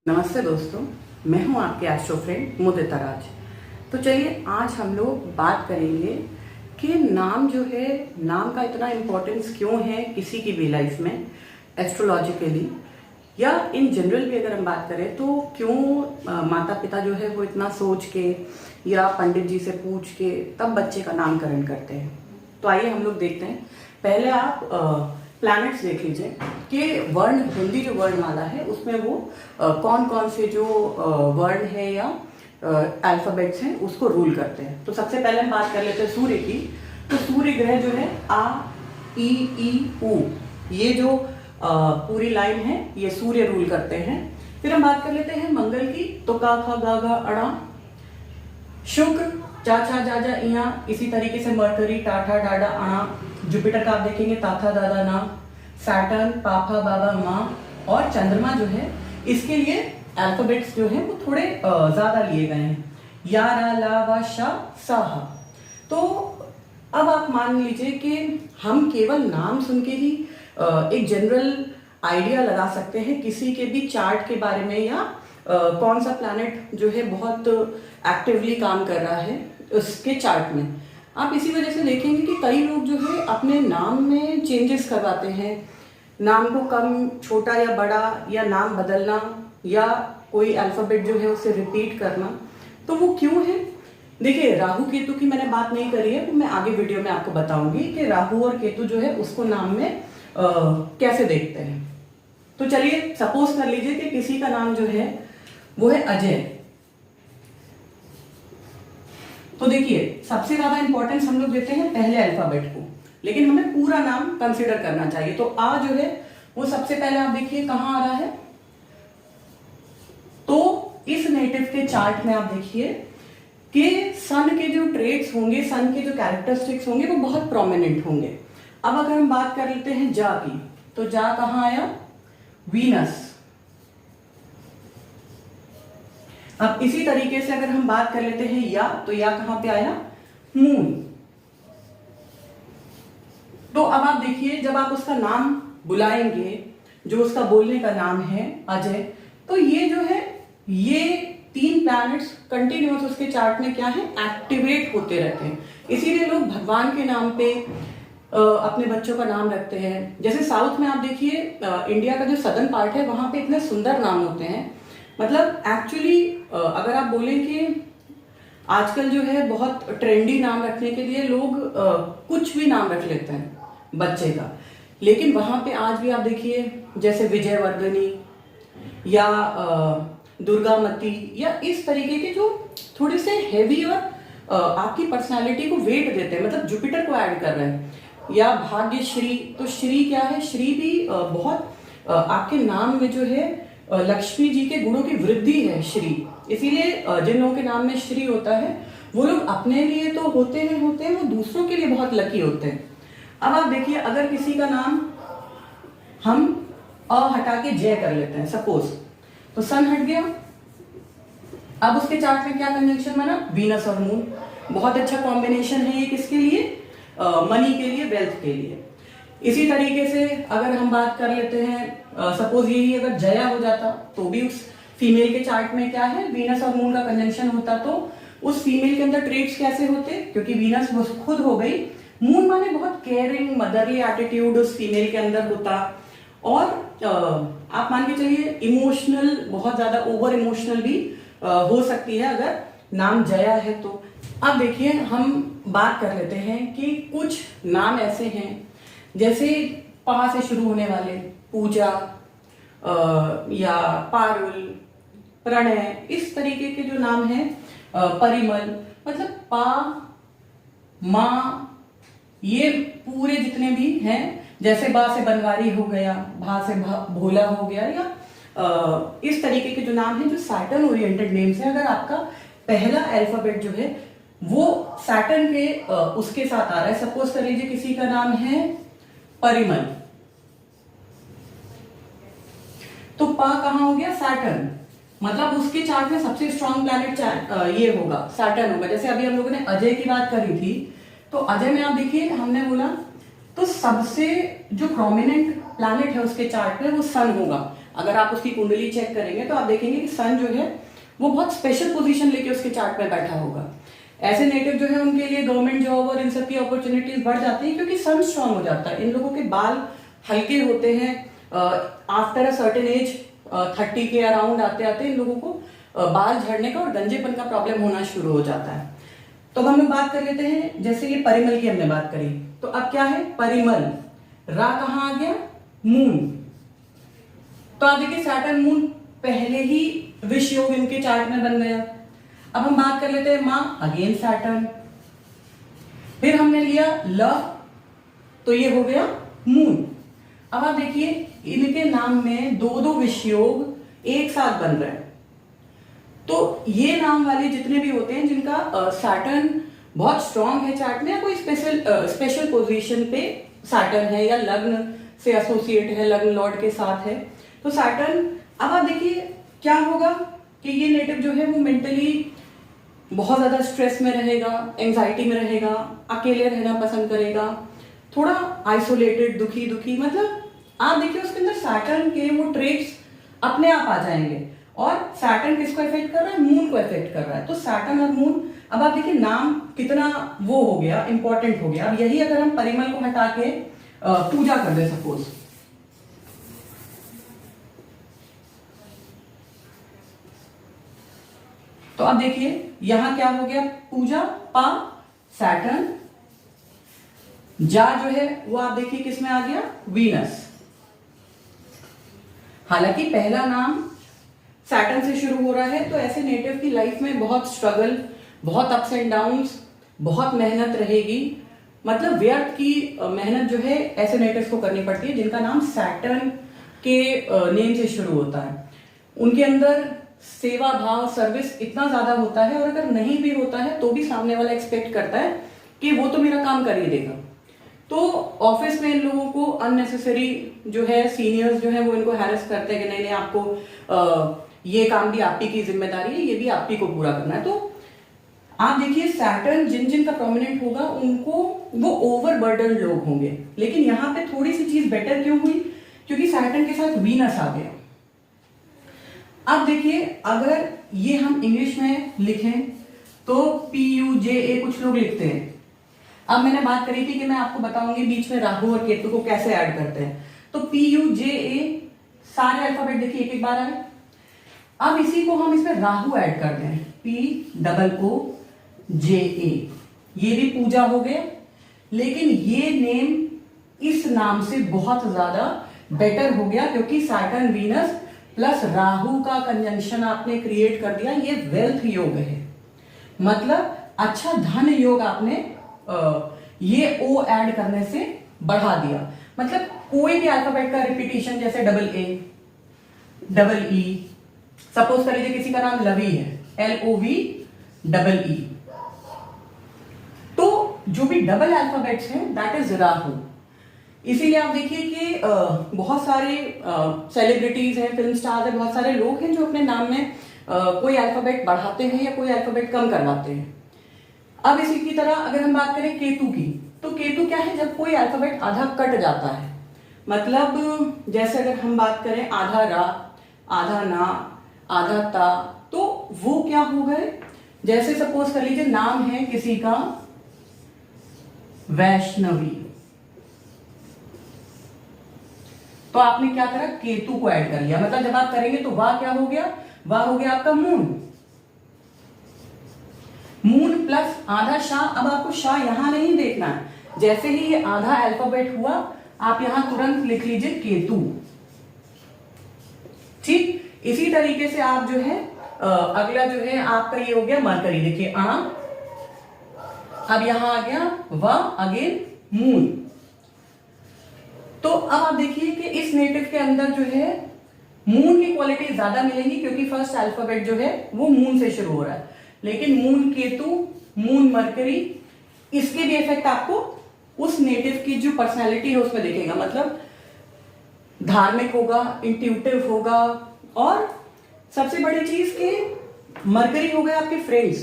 नमस्ते दोस्तों, मैं हूं आपके एस्ट्रो फ्रेंड मुदिता राज। तो चलिए आज हम लोग बात करेंगे कि नाम जो है, नाम का इतना इम्पोर्टेंस क्यों है किसी की भी लाइफ में, एस्ट्रोलॉजिकली या इन जनरल भी अगर हम बात करें तो क्यों माता पिता जो है वो इतना सोच के या पंडित जी से पूछ के तब बच्चे का नामकरण करते हैं। तो आइए हम लोग देखते हैं। पहले आप प्लैनेट्स देख लीजिए कि वर्ण, हिंदी जो वर्णमाला है उसमें वो कौन कौन से जो वर्ण है या अल्फाबेट्स हैं उसको रूल करते हैं। तो सबसे पहले हम बात कर लेते हैं सूर्य की। तो सूर्य ग्रह जो है आ ई ई उ, ये जो पूरी लाइन है ये सूर्य रूल करते हैं। फिर हम बात कर लेते हैं मंगल की। तो का खा गा घा अड़ा। शुक्र चा छा जा जा इया, इसी तरीके से मरकरी टाठा डाडा अणा। जुपिटर का आप देखेंगे ताथा दादा ना। सैटर्न पापा बाबा माँ। और चंद्रमा जो है इसके लिए अल्फाबेट्स जो है वो थोड़े ज्यादा लिए गए हैं, या रा ला वा शा सा हा। तो अब आप मान लीजिए कि हम केवल नाम सुन के ही एक जनरल आइडिया लगा सकते हैं किसी के भी चार्ट के बारे में, या कौन सा प्लैनेट जो है बहुत एक्टिवली काम कर रहा है उसके चार्ट में। आप इसी वजह से देखेंगे कि कई लोग जो है अपने नाम में चेंजेस करवाते हैं, नाम को कम छोटा या बड़ा, या नाम बदलना, या कोई अल्फाबेट जो है उसे रिपीट करना। तो वो क्यों है? देखिए, राहु केतु की मैंने बात नहीं करी है, तो मैं आगे वीडियो में आपको बताऊंगी कि राहु और केतु जो है उसको नाम में कैसे देखते हैं। तो चलिए सपोज कर लीजिए कि किसी का नाम जो है वो है अजय। तो देखिए, सबसे ज्यादा इंपॉर्टेंस हम लोग देते हैं पहले अल्फाबेट को, लेकिन हमें पूरा नाम कंसीडर करना चाहिए। तो आ जो है वो सबसे पहले आप देखिए कहां आ रहा है। तो इस नेटिव के चार्ट में आप देखिए कि सन के जो ट्रेट्स होंगे, सन के जो कैरेक्टरिस्टिक्स होंगे वो बहुत प्रोमिनेंट होंगे। अब अगर हम बात कर लेते हैं जा की, तो जा कहां आया? वीनस। अब इसी तरीके से अगर हम बात कर लेते हैं या, तो या कहां पे आया? मून। तो अब आप देखिए, जब आप उसका नाम बुलाएंगे, जो उसका बोलने का नाम है अजय, तो ये जो है ये तीन प्लैनेट्स कंटिन्यूअस उसके चार्ट में क्या है? एक्टिवेट होते रहते हैं। इसीलिए लोग भगवान के नाम पे अपने बच्चों का नाम रखते हैं। जैसे साउथ में आप देखिए, इंडिया का जो सदर्न पार्ट है वहां पे इतने सुंदर नाम होते हैं। मतलब एक्चुअली अगर आप बोलें कि आजकल जो है बहुत ट्रेंडी नाम रखने के लिए लोग कुछ भी नाम रख लेते हैं बच्चे का, लेकिन वहां पे आज भी आप देखिए जैसे विजयवर्धनी या दुर्गामती, या इस तरीके के जो थोड़े से हेवी और आपकी पर्सनालिटी को वेट देते हैं, मतलब जुपिटर को ऐड कर रहे हैं। या भाग्यश्री, तो श्री क्या है? श्री भी बहुत आपके नाम में जो है लक्ष्मी जी के गुणों की वृद्धि है श्री। इसीलिए जिन लोगों के नाम में श्री होता है वो लोग अपने लिए तो होते हैं, वो दूसरों के लिए बहुत लकी होते हैं। अब आप देखिए, अगर किसी का नाम हम अ हटा के जय कर लेते हैं सपोज, तो सन हट गया। अब उसके चार्ट में क्या कंजंक्शन बना? वीनस और मून। बहुत अच्छा कॉम्बिनेशन है ये किसके लिए? मनी के लिए, वेल्थ के लिए। इसी तरीके से अगर हम बात कर लेते हैं, सपोज यही अगर जया हो जाता तो भी उस फीमेल के चार्ट में क्या है? वीनस और मून का कंजंक्शन होता। तो उस फीमेल के अंदर ट्रेट्स कैसे होते? क्योंकि वीनस वो खुद हो गई, मून माने बहुत केयरिंग मदरली एटीट्यूड उस फीमेल के अंदर होता। और आप मान के चलिए इमोशनल, बहुत ज्यादा ओवर इमोशनल भी हो सकती है अगर नाम जया है तो। अब देखिए, हम बात कर लेते हैं कि कुछ नाम ऐसे हैं जैसे पा से शुरू होने वाले, पूजा या पारुल, प्रणय, इस तरीके के जो नाम हैं, परिमल, मतलब पा, माँ, ये पूरे जितने भी हैं, जैसे बा से बनवारी हो गया, भा से भोला हो गया, या इस तरीके के जो नाम हैं जो सैटर्न ओरिएंटेड नेम्स हैं। अगर आपका पहला अल्फाबेट जो है वो सैटर्न के उसके साथ आ रहा है, सपोज कर लीजिए किसी का नाम है परिमल, तो पा कहां हो गया? सैटर्न। मतलब उसके चार्ट में सबसे स्ट्रॉन्ग प्लैनेट ये होगा, सैटर्न होगा। जैसे अभी हम लोगों ने अजय की बात करी थी, तो अजय में आप देखिए हमने बोला तो सबसे जो प्रोमिनेंट प्लैनेट है उसके चार्ट में वो सन होगा। अगर आप उसकी कुंडली चेक करेंगे तो आप देखेंगे कि सन जो है वो बहुत स्पेशल पोजीशन लेके उसके चार्ट में बैठा होगा। ऐसे नेटिव जो है उनके लिए गवर्नमेंट जॉब और इन सब की अपॉर्चुनिटीज बढ़ जाती है क्योंकि सन स्ट्रांग हो जाता है। इन लोगों के बाल हल्के होते हैं, आफ्टर अ सर्टेन एज 30 के अराउंड आते आते इन लोगों को बाल झड़ने का और गंजेपन का प्रॉब्लम होना शुरू हो जाता है। तो हम लोग बात कर लेते हैं, जैसे ये परिमल की हमने बात करी, तो अब क्या है परिमल, रा कहां आ गया, मून। तो आप देखिए सैटर्न मून पहले ही विष योग इनके चार्ट में बन गया। अब हम बात कर लेते हैं मां, अगेन सैटर्न। फिर हमने लिया लव, तो ये हो गया मून। अब आप देखिए इनके नाम में दो दो विष योग एक साथ बन रहे हैं। तो ये नाम वाले जितने भी होते हैं जिनका सैटर्न बहुत स्ट्रांग है चार्ट में, या कोई स्पेशल पोजीशन पे सैटर्न है या लग्न से एसोसिएट है, लग्न लॉर्ड के साथ है, तो सैटर्न। अब आप देखिए क्या होगा कि ये नेटिव जो है वो मेंटली बहुत ज्यादा स्ट्रेस में रहेगा, एंजाइटी में रहेगा, अकेले रहना पसंद करेगा, थोड़ा आइसोलेटेड, दुखी दुखी, मतलब आप देखिए उसके अंदर सैटर्न के वो ट्रेट्स अपने आप आ जाएंगे। और सैटर्न किसको इफेक्ट कर रहा है, मून को इफेक्ट कर रहा है। तो सैटर्न और मून, अब आप देखिए नाम कितना वो हो गया, इंपॉर्टेंट हो गया। अब यही अगर हम परिमल को हटा के पूजा कर दे सपोज, तो अब देखिए यहां क्या हो गया, पूजा, पा, सैटर्न, जा जो है वो आप देखिए किसमें आ गया, वीनस। हालांकि पहला नाम सैटर्न से शुरू हो रहा है, तो ऐसे नेटिव की लाइफ में बहुत स्ट्रगल, बहुत अप्स एंड डाउन्स, बहुत मेहनत रहेगी। मतलब व्यर्थ की मेहनत जो है ऐसे नेटिव्स को करनी पड़ती है जिनका नाम सैटर्न के नेम से शुरू होता है। उनके अंदर सेवा भाव, सर्विस इतना ज्यादा होता है, और अगर नहीं भी होता है तो भी सामने वाला एक्सपेक्ट करता है कि वो तो मेरा काम कर ही देगा। तो ऑफिस में इन लोगों को अननेसेसरी जो है सीनियर्स जो है वो इनको हैरेस करते हैं कि नहीं नहीं आपको ये काम भी आप ही की जिम्मेदारी है, ये भी आप ही को पूरा करना है। तो आप देखिए सैटर्न जिन जिन का प्रोमिनेंट होगा उनको वो ओवरबर्डन लोग होंगे। लेकिन यहाँ पे थोड़ी सी चीज बेटर क्यों हुई, क्योंकि सैटर्न के साथ वीनस आ गया। अब देखिए अगर ये हम इंग्लिश में लिखें तो PUJA कुछ लोग लिखते हैं। अब मैंने बात करी थी कि मैं आपको बताऊंगी बीच में राहु और केतु को कैसे ऐड करते हैं। तो PUJA सारे अल्फाबेट देखिए एक एक बार आए। अब इसी को हम इसमें राहु ऐड करते हैं, POOJA, ये भी पूजा हो गया। लेकिन ये नेम इस नाम से बहुत ज्यादा बेटर हो गया क्योंकि सैटर्न वीनस प्लस राहु का कंजंक्शन आपने क्रिएट कर दिया। ये वेल्थ योग है, मतलब अच्छा धन योग आपने ये ओ ऐड करने से बढ़ा दिया। मतलब कोई भी अल्फाबेट का रिपीटिशन, जैसे AA, EE, सपोज कर लीजिए किसी का नाम लवी है, LOVEE, तो जो भी डबल अल्फाबेट्स हैं दैट इज राहु। इसीलिए आप देखिए कि बहुत सारे सेलिब्रिटीज हैं, फिल्म स्टार्स हैं, बहुत सारे लोग हैं जो अपने नाम में कोई अल्फाबेट बढ़ाते हैं या कोई अल्फाबेट कम करवाते हैं। अब इसी की तरह अगर हम बात करें केतु की, तो केतु क्या है, जब कोई अल्फाबेट आधा कट जाता है, मतलब जैसे अगर हम बात करें आधा रा, आधा ना, आधा ता, तो वो क्या हो गए, जैसे सपोज कर लीजिए नाम है किसी का वैष्णवी, तो आपने क्या करा, केतु को ऐड कर लिया। मतलब जब आप करेंगे तो वाह क्या हो गया, वाह हो गया आपका मून, मून प्लस आधा शाह। अब आपको शाह यहां नहीं देखना है, जैसे ही ये आधा अल्फाबेट हुआ आप यहां तुरंत लिख लीजिए केतु। ठीक इसी तरीके से आप जो है अगला जो है आपका ये हो गया मरकरी, देखिए अब यहां आ गया व, अगेन मून। तो अब आप देखिए कि इस नेटिव के अंदर जो है मून की क्वालिटी ज्यादा मिलेंगी क्योंकि फर्स्ट अल्फाबेट जो है वो मून से शुरू हो रहा है। लेकिन मून केतु, मून मरकरी, इसके भी इफेक्ट आपको उस नेटिव की जो पर्सनालिटी है उसमें दिखेगा। मतलब धार्मिक होगा, इंट्यूटिव होगा, और सबसे बड़ी चीज कि मरकरी हो गए आपके फ्रेंड्स,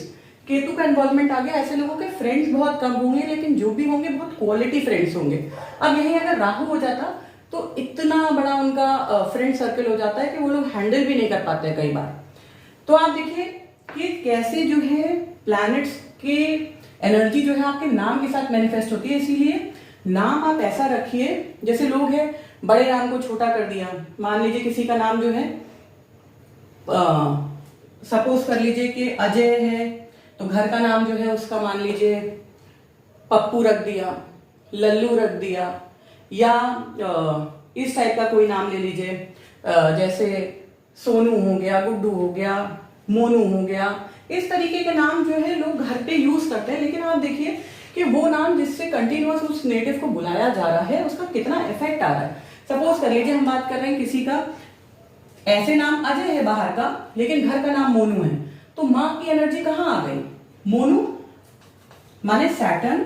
केतु का इन्वॉल्वमेंट आ गया, ऐसे लोगों के फ्रेंड्स बहुत कम होंगे, लेकिन जो भी होंगे बहुत क्वालिटी फ्रेंड्स होंगे। अब यही अगर राहु हो जाता तो इतना बड़ा उनका फ्रेंड सर्कल हो जाता है कि वो लोग हैंडल भी नहीं कर पाते कई बार। तो आप देखिए कि कैसे जो है प्लैनेट्स के एनर्जी जो है आपके नाम के साथ मैनिफेस्ट होती है। इसीलिए नाम आप ऐसा रखिए, जैसे लोग हैं बड़े नाम को छोटा कर दिया। मान लीजिए किसी का नाम जो है सपोज कर लीजिए कि अजय है, तो घर का नाम जो है उसका मान लीजिए पप्पू रख दिया, लल्लू रख दिया, या इस टाइप का कोई नाम ले लीजिए, जैसे सोनू हो गया, गुड्डू हो गया, मोनू हो गया। इस तरीके के नाम जो है लोग घर पे यूज करते हैं। लेकिन आप देखिए कि वो नाम जिससे कंटिन्यूअस उस नेटिव को बुलाया जा रहा है उसका कितना इफेक्ट आ रहा है। सपोज कर लीजिए हम बात कर रहे हैं किसी का ऐसे नाम अजय है बाहर का, लेकिन घर का नाम मोनू है, तो मां की एनर्जी कहां आ गई? मोनू माने सैटर्न।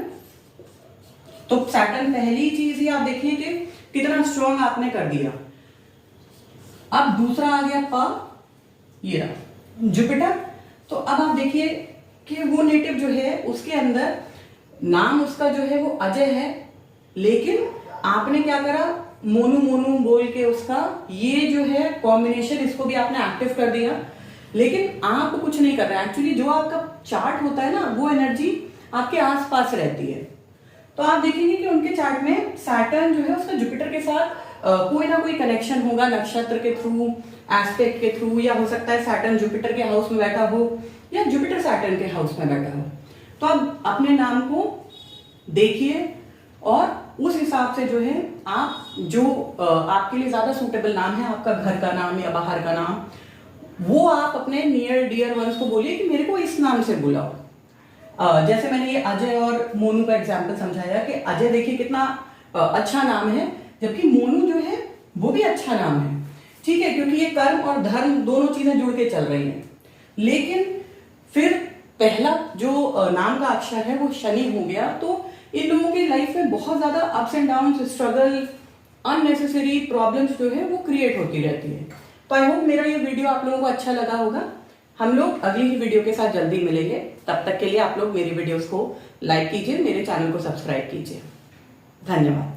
तो सैटर्न पहली चीज ही आप देखिए कि कितना स्ट्रॉन्ग आपने कर दिया। अब दूसरा आ गया प, ये रहा जुपिटर। तो अब आप देखिए कि वो नेटिव जो है उसके अंदर नाम उसका जो है वो अजय है, लेकिन आपने क्या करा, मोनू मोनू बोल के उसका ये जो है कॉम्बिनेशन, इसको भी आपने एक्टिव कर दिया। लेकिन आप कुछ नहीं कर रहे। एक्चुअली जो आपका चार्ट होता है ना, वो एनर्जी आपके आसपास रहती है। तो आप देखेंगे कि उनके चार्ट में सैटर्न जो है उसका जुपिटर के साथ कोई ना कोई कनेक्शन होगा, नक्षत्र के थ्रू, एस्पेक्ट के थ्रू, या हो सकता है सैटर्न जुपिटर के हाउस में बैठा हो या जुपिटर सैटर्न के हाउस में बैठा हो। तो आप अपने नाम को देखिए और उस हिसाब से जो है आप जो आपके लिए ज्यादा सूटेबल नाम है, आपका घर का नाम या बाहर का नाम, वो आप अपने नियर डियर वंस को बोलिए कि मेरे को इस नाम से बुलाओ। जैसे मैंने ये अजय और मोनू का एग्जाम्पल समझाया कि अजय देखिए कितना अच्छा नाम है, जबकि मोनू जो है वो भी अच्छा नाम है, ठीक है, क्योंकि ये कर्म और धर्म दोनों चीजें जुड़ के चल रही हैं। लेकिन फिर पहला जो नाम का अक्षर है वो शनि हो गया, तो इन लोगों की लाइफ में बहुत ज्यादा ups and down, struggle, unnecessary problems जो है वो क्रिएट होती रहती है। तो आई होप मेरा ये वीडियो आप लोगों को अच्छा लगा होगा। हम लोग अगली ही वीडियो के साथ जल्दी मिलेंगे। तब तक के लिए आप लोग मेरी वीडियोस को लाइक कीजिए, मेरे चैनल को सब्सक्राइब कीजिए। धन्यवाद।